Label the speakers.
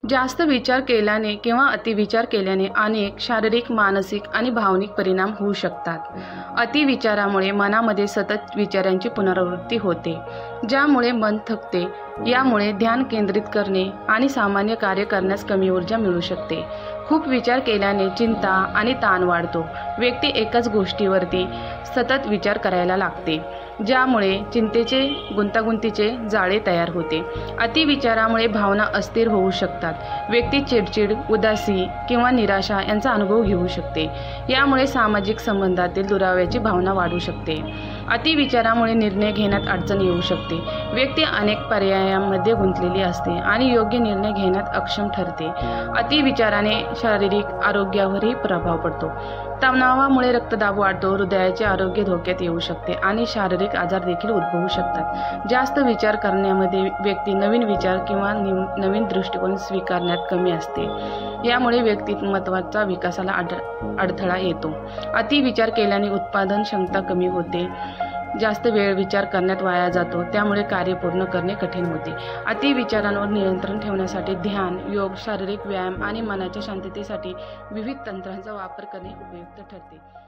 Speaker 1: जास्त विचार केल्याने किंवा अतिविचार केल्याने अनेक शारीरिक, मानसिक आणि भावनिक परिणाम होऊ शकतात. अतिविचारामुळे मनामध्ये सतत विचारांची पुनरावृत्ती होते, ज्यामुळे मन थकते. यामुळे ध्यान केंद्रित करणे आणि सामान्य कार्य करण्यास कमी ऊर्जा मिळू शकते. खूप विचार केल्याने चिंता आणि ताण वाढतो. व्यक्ती एकाच गोष्टीवरती सतत विचार करायला लागते, ज्यामुळे चिंतेचे गुंतागुंतीचे जाळे तयार होते. अतिविचारामुळे भावना अस्थिर होऊ शकतात. व्यक्ती चिडचिड, उदासी किंवा निराशा यांचा अनुभव घेऊ शकते. यामुळे सामाजिक संबंधातील दुराव्याची भावना वाढू शकते. अतिविचारामुळे निर्णय घेण्यात अडचण येऊ शकते. व्यक्ती अनेक पर्यायांमध्ये गुंतलेली असते आणि योग्य निर्णय घेण्यात अक्षम ठरते. अतिविचाराने शारीरिक आरोग्यावरही प्रभाव पडतो. तणावामुळे रक्तदाब वाढतो, हृदयाचे आरोग्य धोक्यात येऊ शकते आणि शारीरिक आजार देखील उद्भवू शकतात. जास्त विचार करण्यामध्ये व्यक्ती नवीन विचार किंवा नवीन दृष्टिकोन स्वीकारण्यात कमी असते. यामुळे व्यक्तिमत्वाचा विकासाला अडथळा येतो. अतिविचार केल्याने उत्पादन क्षमता कमी होते. जास्त वेळ विचार करण्यात वाया जातो, त्यामुळे कार्य पूर्ण करणे कठीण होते. अतिविचारांवर नियंत्रण ठेवण्यासाठी ध्यान, योग, शारीरिक व्यायाम आणि मनाच्या शांततेसाठी विविध तंत्रांचा वापर करणे उपयुक्त ठरते.